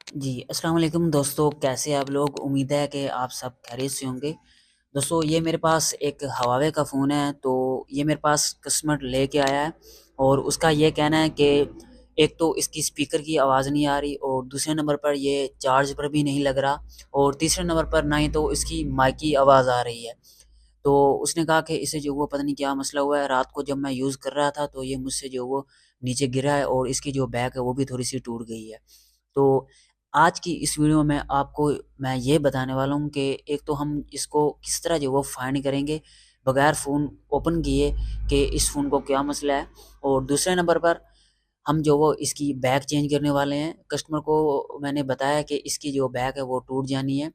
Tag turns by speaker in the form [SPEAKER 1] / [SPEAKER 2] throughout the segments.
[SPEAKER 1] जी, अस्सलाम वालेकुम दोस्तों, कैसे हैं आप लोग? उम्मीद है कि आप सब खैरियत से होंगे। दोस्तों, ये मेरे पास एक हवावे का फ़ोन है, तो ये मेरे पास कस्टमर लेके आया है और उसका ये कहना है कि एक तो इसकी स्पीकर की आवाज़ नहीं आ रही और दूसरे नंबर पर ये चार्ज पर भी नहीं लग रहा और तीसरे नंबर पर ना ही तो इसकी माइक की आवाज़ आ रही है। तो उसने कहा कि इसे जो वो पता नहीं क्या मसला हुआ है, रात को जब मैं यूज़ कर रहा था, तो ये मुझसे जो वो नीचे गिरा है और इसकी जो बैक है, वो भी थोड़ी-सी टूट गई है। तो आज की इस वीडियो में आपको मैं ये बताने वाला हूँ कि एक तो हम इसको किस तरह जो वो फाइंड करेंगे बगैर फ़ोन ओपन किए कि इस फ़ोन को क्या मसला है और दूसरे नंबर पर हम जो वो इसकी बैक चेंज करने वाले हैं। कस्टमर को मैंने बताया कि इसकी जो बैक है वो टूट जानी है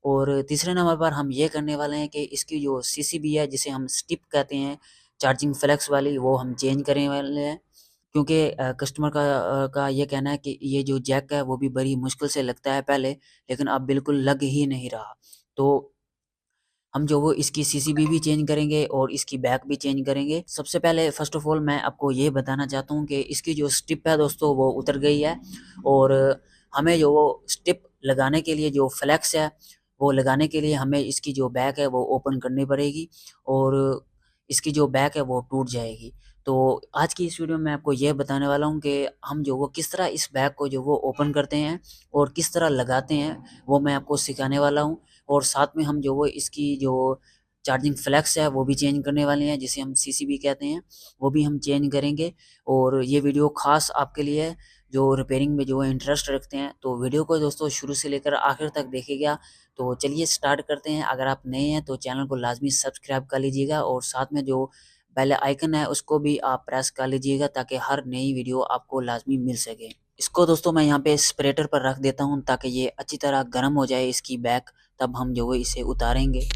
[SPEAKER 1] और तीसरे नंबर पर हम ये करने वाले हैं कि इसकी जो सीसीबी है जिसे हम स्टिप कहते हैं चार्जिंग फ्लेक्स वाली वो हम चेंज करने वाले हैं। क्योंकि कस्टमर का ये कहना है कि ये जो जैक है वो भी बड़ी मुश्किल से लगता है पहले, लेकिन अब बिल्कुल लग ही नहीं रहा। तो हम जो वो इसकी सीसीबी भी चेंज करेंगे और इसकी बैक भी चेंज करेंगे। सबसे पहले फ़र्स्ट ऑफ़ ऑल मैं आपको ये बताना चाहता हूँ कि इसकी जो स्टिप है दोस्तों वो उतर गई है और हमें जो वो स्टिप लगाने के लिए जो फ्लेक्स है, वो लगाने के लिए हमें इसकी जो बैक है वो ओपन करनी पड़ेगी और इसकी जो बैक है वो टूट जाएगी। तो आज की इस वीडियो में मैं आपको ये बताने वाला हूँ कि हम जो वो किस तरह इस बैक को जो वो ओपन करते हैं और किस तरह लगाते हैं, वो मैं आपको सिखाने वाला हूँ। और साथ में हम जो वो इसकी जो चार्जिंग फ्लेक्स है वो भी चेंज करने वाले हैं जिसे हम सीसीबी कहते हैं, वो भी हम चेंज करेंगे और ये वीडियो ख़ास आपके लिए है जो रिपेयरिंग में जो है इंटरेस्ट रखते हैं। तो वीडियो को दोस्तों शुरू से लेकर आखिर तक देखिएगा। तो चलिए स्टार्ट करते हैं। अगर आप नए हैं तो चैनल को लाज़मी सब्सक्राइब कर लीजिएगा और साथ में जो बेल आइकन है उसको भी आप प्रेस कर लीजिएगा ताकि हर नई वीडियो आपको लाज़मी मिल सके। इसको दोस्तों मैं यहाँ पे सेपरेटर पर रख देता हूँ ताकि ये अच्छी तरह गर्म हो जाए इसकी बैक, तब हम जो है इसे उतारेंगे।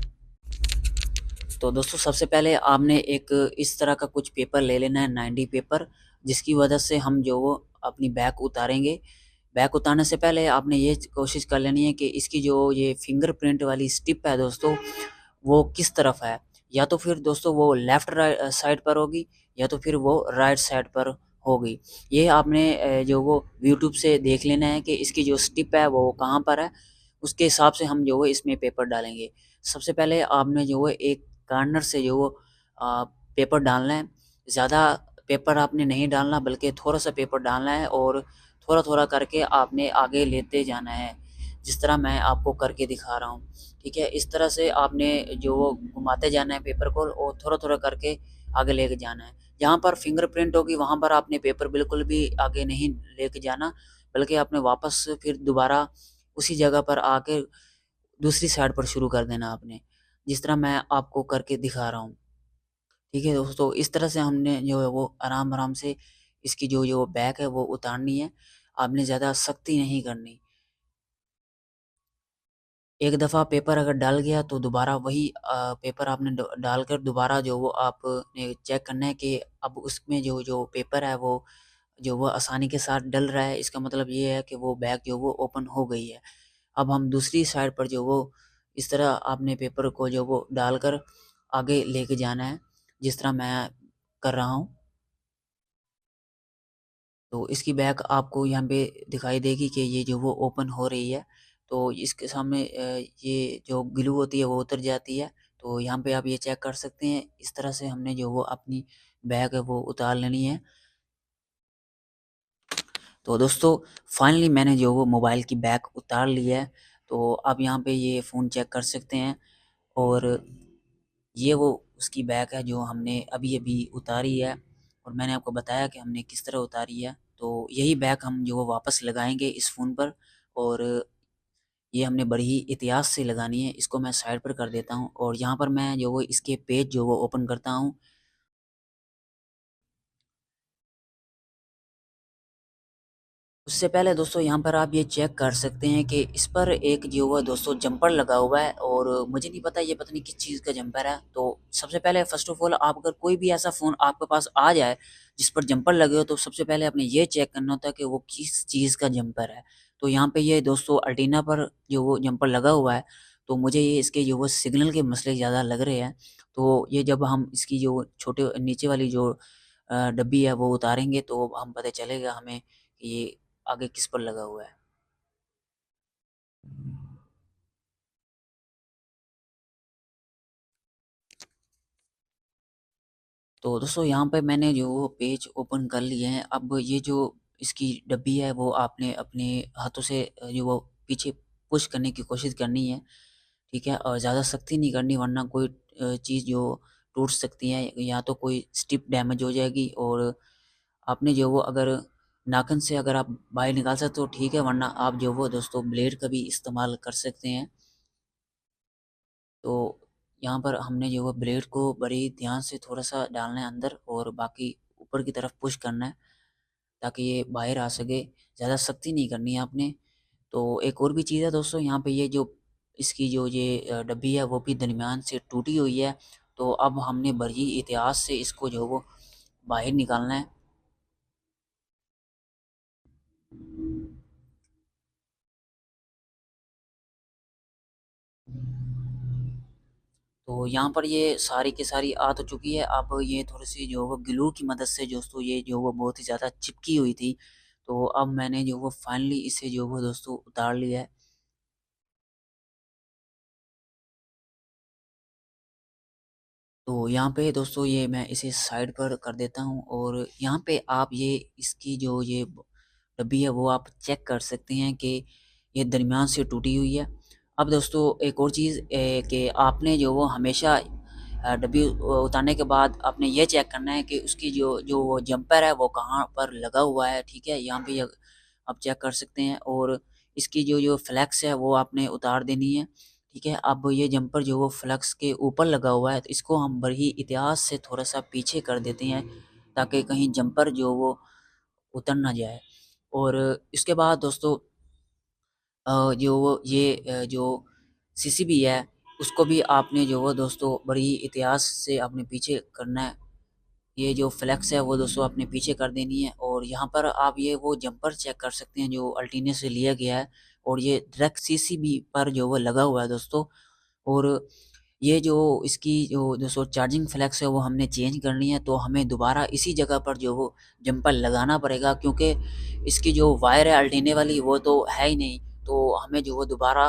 [SPEAKER 1] तो दोस्तों सबसे पहले आपने एक इस तरह का कुछ पेपर ले लेना है 90 पेपर, जिसकी वजह से हम जो वो अपनी बैक उतारेंगे। बैक उतारने से पहले आपने ये कोशिश कर लेनी है कि इसकी जो ये फिंगरप्रिंट वाली स्टिप है दोस्तों, वो किस तरफ है। या तो फिर दोस्तों वो लेफ्ट साइड पर होगी या तो फिर वो राइट साइड पर होगी। ये आपने जो वो यूट्यूब से देख लेना है कि इसकी जो स्टिप है वो कहाँ पर है, उसके हिसाब से हम जो है इसमें पेपर डालेंगे। सबसे पहले आपने जो है एक कॉर्नर से जो वो पेपर डालना है। ज़्यादा पेपर आपने नहीं डालना बल्कि थोड़ा-सा पेपर डालना है और थोड़ा-थोड़ा करके आपने आगे लेते जाना है, जिस तरह मैं आपको करके दिखा रहा हूँ, ठीक है? इस तरह से आपने जो वो घुमाते जाना है पेपर को और थोड़ा-थोड़ा करके आगे लेके जाना है। जहाँ पर फिंगरप्रिंट होगी वहाँ पर आपने पेपर बिल्कुल भी आगे नहीं लेके जाना, बल्कि आपने वापस फिर दोबारा उसी जगह पर आके दूसरी साइड पर शुरू कर देना आपने, जिस तरह मैं आपको करके दिखा रहा हूँ। ठीक है दोस्तों, इस तरह से हमने जो है वो आराम-आराम से इसकी जो बैक है वो उतारनी है। आपने ज़्यादा सख्ती नहीं करनी। एक दफ़ा पेपर अगर डल गया तो दोबारा वही पेपर आपने ड डालकर दोबारा जो वो आपने चेक करना है कि अब उसमें जो पेपर है वो जो वो आसानी के साथ डल रहा है। इसका मतलब ये है कि वो बैक जो वो ओपन हो गई है। अब हम दूसरी साइड पर जो वो इस तरह आपने पेपर को जो वो डालकर आगे लेके जाना है, जिस तरह मैं कर रहा हूँ। तो इसकी बैक आपको यहाँ पे दिखाई देगी कि ये जो वो ओपन हो रही है। तो इसके सामने ये जो ग्लू होती है वो उतर जाती है। तो यहाँ पे आप ये चेक कर सकते हैं, इस तरह से हमने जो वो अपनी बैक है वो उतार लेनी है। तो दोस्तों फाइनली मैंने जो वो मोबाइल की बैक उतार ली है। तो आप यहाँ पे ये फ़ोन चेक कर सकते हैं और ये वो उसकी बैक है जो हमने अभी-अभी उतारी है और मैंने आपको बताया कि हमने किस तरह उतारी है। तो यही बैक हम जो वापस लगाएँगे इस फ़ोन पर और ये हमने बड़ी ही एहतियात से लगानी है। इसको मैं साइड पर कर देता हूँ और यहाँ पर मैं जो वो इसके पेज जो वो ओपन करता हूँ। उससे पहले दोस्तों यहाँ पर आप ये चेक कर सकते हैं कि इस पर एक जो हुआ दोस्तों जंपर लगा हुआ है और मुझे नहीं पता ये पता नहीं किस चीज़ का जंपर है। तो सबसे पहले फ़र्स्ट ऑफ़ ऑल आप अगर कोई भी ऐसा फ़ोन आपके पास आ जाए जिस पर जंपर लगे हो तो सबसे पहले आपने ये चेक करना होता है कि वो किस चीज़ का जंपर है। तो यहाँ पे ये दोस्तों अल्टीना पर जो वो जंपर लगा हुआ है, तो मुझे ये इसके जो वो सिग्नल के मसले ज़्यादा लग रहे हैं। तो ये जब हम इसकी जो छोटे नीचे वाली जो डब्बी है वो उतारेंगे तो हम पता चलेगा हमें कि ये आगे किस पर लगा हुआ है। तो दोस्तों यहाँ पे मैंने जो वो पेज ओपन कर लिए हैं। अब ये जो इसकी डब्बी है वो आपने अपने हाथों से जो वो पीछे पुश करने की कोशिश करनी है, ठीक है? और ज़्यादा सख्ती नहीं करनी, वरना कोई चीज़ जो टूट सकती है, या तो कोई स्ट्रिप डैमेज हो जाएगी। और आपने जो वो अगर नाखून से अगर आप बाहर निकाल सकते हो ठीक है, वरना आप जो वो दोस्तों ब्लेड का भी इस्तेमाल कर सकते हैं। तो यहाँ पर हमने जो है ब्लेड को बड़े ही ध्यान से थोड़ा-सा डालना है अंदर, और बाकी ऊपर की तरफ पुश करना है ताकि ये बाहर आ सके। ज़्यादा सख्ती नहीं करनी है आपने। तो एक और भी चीज़ है दोस्तों, यहाँ पे ये जो इसकी जो ये डब्बी है वो भी दरमियान से टूटी हुई है। तो अब हमने बड़ी एहतियात से इसको जो है वो बाहर निकालना है। तो यहाँ पर ये सारी की सारी आ तो चुकी है। अब ये थोड़ी-सी जो वो ग्लू की मदद से दोस्तों ये जो वो बहुत ही ज़्यादा चिपकी हुई थी। तो अब मैंने जो वो फाइनली इसे जो वो दोस्तों उतार लिया है। तो यहाँ पे दोस्तों ये मैं इसे साइड पर कर देता हूँ, और यहाँ पे आप ये इसकी जो ये डब्बी है वो आप चेक कर सकते हैं कि ये दरमियान से टूटी हुई है। अब दोस्तों एक और चीज़ कि आपने जो वो हमेशा डब्बी उतारने के बाद आपने ये चेक करना है कि उसकी जो जो वो जंपर है वो कहाँ पर लगा हुआ है, ठीक है? यहाँ पे आप चेक कर सकते हैं। और इसकी जो जो फ्लेक्स है वो आपने उतार देनी है। ठीक है, अब ये जंपर जो वो फ्लक्स के ऊपर लगा हुआ है, तो इसको हम बड़ी एहतियात से थोड़ा-सा पीछे कर देते हैं, ताकि कहीं जंपर जो वो उतर ना जाए। और इसके बाद दोस्तों जो वो ये जो सीसीबी है, उसको भी आपने जो वो दोस्तों बड़ी एहतियात से आपने पीछे करना है। ये जो फ्लेक्स है वो दोस्तों आपने पीछे कर देनी है। और यहाँ पर आप ये वो जंपर चेक कर सकते हैं जो अल्टीने से लिया गया है, और ये डायरेक्ट सीसीबी पर जो वो लगा हुआ है दोस्तों। और ये जो इसकी जो दोस्तों चार्जिंग फ्लेक्स है वो हमने चेंज करनी है, तो हमें दोबारा इसी जगह पर जो वो जंपर लगाना पड़ेगा, क्योंकि इसकी जो वायर है अल्टीने वाली वो तो है ही नहीं। तो हमें जो वो दोबारा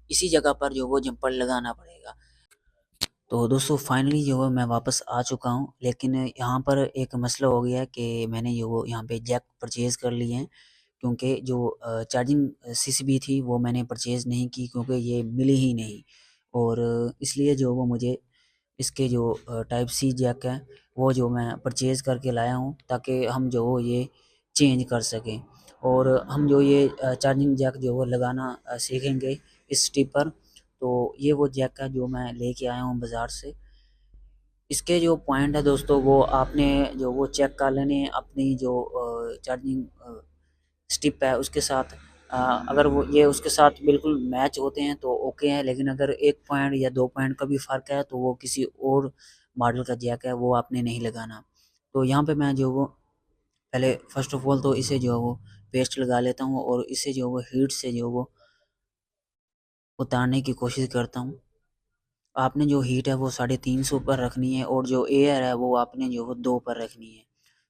[SPEAKER 1] इसी जगह पर जो वो जंपर लगाना पड़ेगा। तो दोस्तों फाइनली जो है मैं वापस आ चुका हूँ, लेकिन यहाँ पर एक मसला हो गया है कि मैंने जो वो यहाँ पे जैक परचेज़ कर लिए हैं, क्योंकि जो चार्जिंग सीसीबी थी वो मैंने परचेज़ नहीं की, क्योंकि ये मिली ही नहीं। और इसलिए जो वो मुझे इसके जो टाइप सी जैक है वो जो मैं परचेज़ करके लाया हूँ, ताकि हम जो वो ये चेंज कर सकें। और हम जो ये चार्जिंग जैक जो वो लगाना सीखेंगे इस टिप पर। तो ये वो जैक है जो मैं लेके आया हूँ बाज़ार से। इसके जो पॉइंट है दोस्तों वो आपने जो वो चेक कर लेने हैं अपनी जो चार्जिंग स्टिप है उसके साथ। अगर वो ये उसके साथ बिल्कुल मैच होते हैं तो ओके है, लेकिन अगर 1 पॉइंट या 2 पॉइंट का भी फ़र्क है तो वो किसी और मॉडल का जैक है, वो आपने नहीं लगाना। तो यहाँ पे मैं जो वो पहले फ़र्स्ट ऑफ ऑल तो इसे जो है वो पेस्ट लगा लेता हूँ, और इसे जो वो हीट से जो वो उतारने की कोशिश करता हूँ। आपने जो हीट है वो 350 पर रखनी है, और जो एयर है वो आपने जो वो 2 पर रखनी है।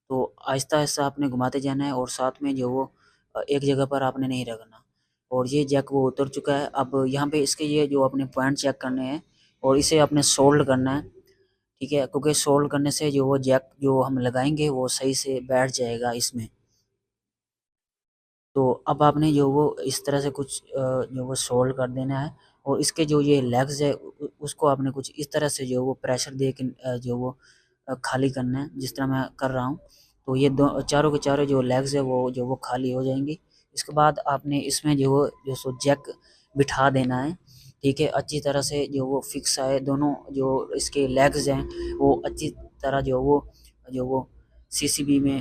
[SPEAKER 1] तो आहिस्ता-आहिस्ता आपने घुमाते जाना है, और साथ में जो वो एक जगह पर आपने नहीं रखना। और ये जैक वो उतर चुका है। अब यहाँ पे इसके ये जो अपने पॉइंट चेक करने हैं, और इसे आपने सोल्ड करना है, ठीक है? क्योंकि सोल्ड करने से जो वो जैक जो हम लगाएँगे वो सही से बैठ जाएगा इसमें। तो अब आपने जो वो इस तरह से कुछ जो वो सोल्ड कर देना है, और इसके जो ये लेग्स है उसको आपने कुछ इस तरह से जो वो प्रेशर दे के जो वो खाली करना है, जिस तरह मैं कर रहा हूँ। तो ये दो चारों के चारों जो लेग्स है वो जो वो खाली हो जाएँगी। इसके बाद आपने इसमें जो वो जो सो जैक बिठा देना है, ठीक है? अच्छी तरह से जो वो फिक्स आए, दोनों जो इसके लेग्स हैं वो अच्छी तरह जो वो सीसीबी में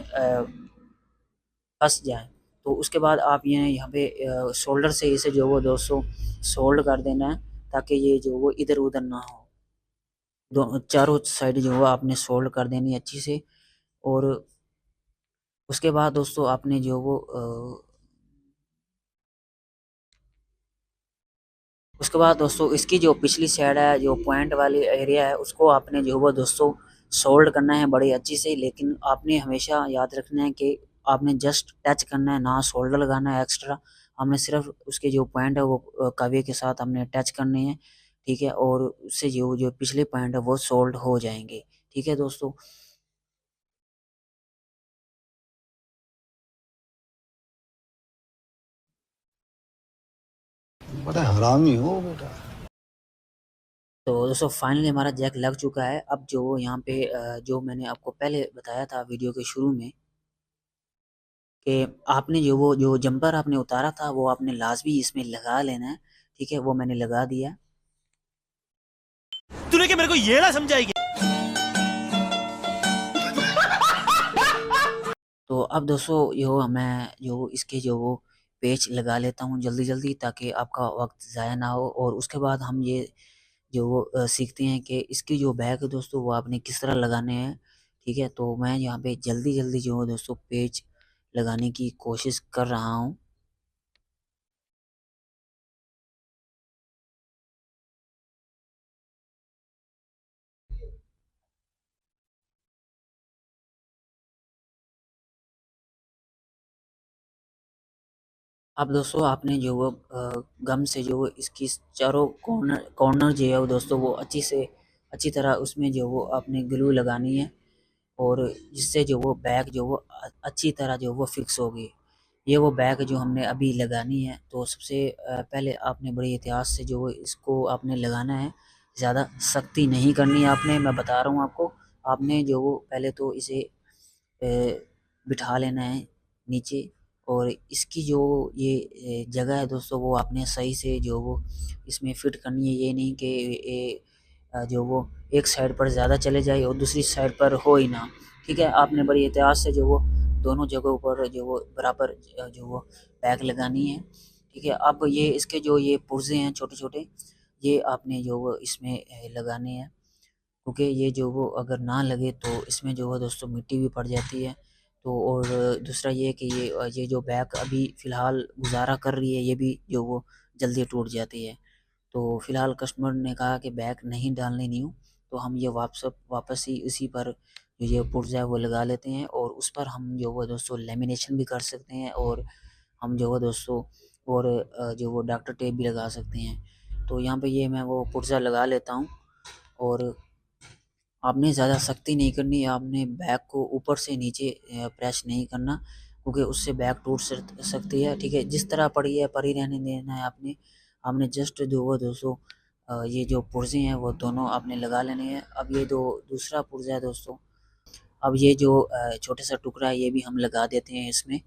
[SPEAKER 1] फँस जाएँ। तो उसके बाद आप ये यहाँ पे शोल्डर से इसे जो वो दोस्तों सोल्ड कर देना है, ताकि ये जो वो इधर-उधर ना हो। चारों साइड जो है आपने सोल्ड कर देनी है अच्छी से। और उसके बाद दोस्तों आपने जो वो उसके बाद दोस्तों इसकी जो पिछली साइड है, जो पॉइंट वाली एरिया है, उसको आपने जो वो दोस्तों सोल्ड करना है बड़ी अच्छी से। लेकिन आपने हमेशा याद रखना है कि आपने जस्ट टच करना है, ना सोल्डर लगाना है एक्स्ट्रा। हमने सिर्फ उसके जो पॉइंट है वो कवे के साथ हमने टच करने हैं, ठीक है, और उससे जो जो पिछले पॉइंट है वो सोल्ड हो जाएंगे, ठीक है दोस्तों।
[SPEAKER 2] बड़ा हरामी हो बेटा।
[SPEAKER 1] तो दोस्तों फाइनली हमारा जैक लग चुका है। अब जो यहाँ पे जो मैंने आपको पहले बताया था वीडियो के शुरू में कि आपने जो जंपर आपने उतारा था वो आपने लाजमी इसमें लगा लेना है, ठीक है, वो मैंने लगा दिया।
[SPEAKER 3] तूने क्या मेरे को ये ना समझाएगी?
[SPEAKER 1] तो अब दोस्तों जो मैं जो इसके जो वो पेच लगा लेता हूँ जल्दी जल्दी, ताकि आपका वक्त ज़ाया ना हो। और उसके बाद हम ये जो वो सीखते हैं कि इसकी जो बैग है दोस्तों वो आपने किस तरह लगाने हैं, ठीक है। तो मैं यहाँ पे जल्दी जल्दी जो है दोस्तों पेच लगाने की कोशिश कर रहा हूँ। अब दोस्तों आपने जो वो गम से जो वो इसकी चारों कॉर्नर कॉर्नर जो है वो दोस्तों वो अच्छी तरह उसमें जो वो आपने ग्लू लगानी है, और जिससे जो वो बैग जो वो अच्छी तरह जो वो फिक्स होगी। ये वो बैग जो हमने अभी लगानी है, तो सबसे पहले आपने बड़ी एहतियात से जो वो इसको आपने लगाना है, ज़्यादा सख्ती नहीं करनी है आपने, मैं बता रहा हूँ आपको। आपने जो वो पहले तो इसे बिठा लेना है नीचे, और इसकी जो ये जगह है दोस्तों वो आपने सही से जो वो इसमें फिट करनी है। ये नहीं कि ये जो वो एक साइड पर ज़्यादा चले जाए और दूसरी साइड पर हो ही ना, ठीक है। आपने बड़ी एहतियात से जो वो दोनों जगहों पर जो वो बराबर जो वो पैक लगानी है, ठीक है। अब ये इसके जो ये पुर्जे हैं छोटे छोटे, ये आपने जो वो इसमें लगाने हैं, क्योंकि ये जो वो अगर ना लगे तो इसमें जो है दोस्तों मिट्टी भी पड़ जाती है। तो और दूसरा ये कि ये जो बैग अभी फ़िलहाल गुज़ारा कर रही है, ये भी जो वो जल्दी टूट जाती है। तो फ़िलहाल कस्टमर ने कहा कि बैग नहीं डालनी न्यू, तो हम ये वापस ही उसी पर जो ये पुर्जा है वो लगा लेते हैं, और उस पर हम जो वो दोस्तों लेमिनेशन भी कर सकते हैं, और हम जो है दोस्तों और जो वो डॉक्टर टेप भी लगा सकते हैं। तो यहाँ पे ये मैं वो पुर्जा लगा लेता हूँ, और आपने ज़्यादा सख्ती नहीं करनी, आपने बैग को ऊपर से नीचे प्रेस नहीं करना, क्योंकि उससे बैग टूट सकती है, ठीक है। जिस तरह पड़ी है पड़ी रहने देना है आपने। आपने जस्ट जो वो दोस्तों ये जो पुर्जे हैं वो दोनों आपने लगा लेने हैं। अब ये दूसरा पुर्जा है दोस्तों, अब ये जो छोटा सा टुकड़ा है ये भी हम लगा देते हैं इसमें।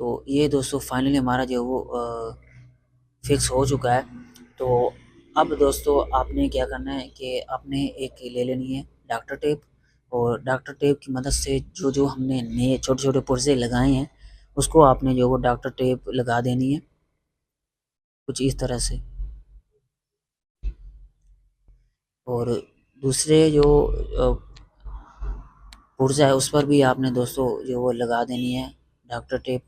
[SPEAKER 1] तो ये दोस्तों फाइनली हमारा जो वो फिक्स हो चुका है। तो अब दोस्तों आपने क्या करना है कि आपने एक ले लेनी है डॉक्टर टेप, और डॉक्टर टेप की मदद से जो जो हमने नए छोटे छोटे पुर्जे लगाए हैं उसको आपने जो वो डॉक्टर टेप लगा देनी है कुछ इस तरह से। और दूसरे जो पुर्जा है उस पर भी आपने दोस्तों जो वो लगा देनी है डॉक्टर टेप।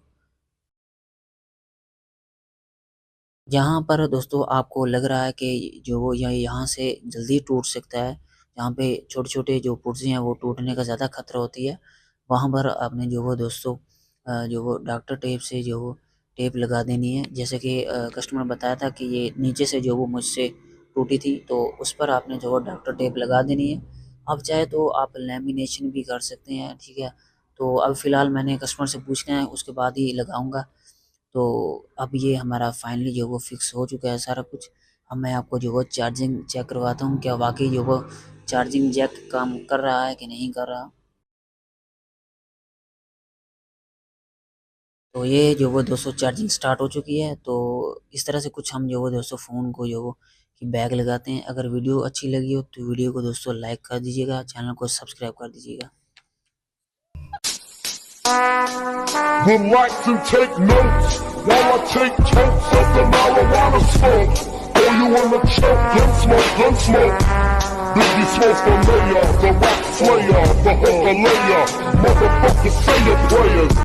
[SPEAKER 1] जहाँ पर दोस्तों आपको लग रहा है कि जो वो यहाँ से जल्दी टूट सकता है, जहाँ पे छोटे-छोटे जो पुर्जे हैं वो टूटने का ज़्यादा खतरा होती है, वहाँ पर आपने जो वो दोस्तों जो वो डॉक्टर टेप से जो वो टेप लगा देनी है। जैसे कि कस्टमर बताया था कि ये नीचे से जो वो मुझसे टूटी थी, तो उस पर आपने जो वो डॉक्टर टेप लगा देनी है। अब चाहे तो आप लैमिनेशन भी कर सकते हैं, ठीक है। तो अब फ़िलहाल मैंने कस्टमर से पूछना है उसके बाद ही लगाऊँगा। तो अब ये हमारा फाइनली जो वो फिक्स हो चुका है सारा कुछ। अब मैं आपको जो वो चार्जिंग चेक करवाता हूँ, क्या वाक़ई जो वो चार्जिंग जैक काम कर रहा है कि नहीं कर रहा। तो ये जो वो दोस्तों चार्जिंग स्टार्ट हो चुकी है। तो इस तरह से कुछ हम जो वो दोस्तों फ़ोन को जो वो कि बैग लगाते हैं। अगर वीडियो अच्छी लगी हो तो वीडियो को दोस्तों लाइक कर दीजिएगा, चैनल को सब्सक्राइब कर दीजिएगा।
[SPEAKER 4] Relax and take notes while I take totes of the marijuana smoke. Oh, you wanna choke? Gun smoke, gun smoke. Biggie Smalls for mayor, the rap slayer, the hooker layer. Motherfucker, say your prayers.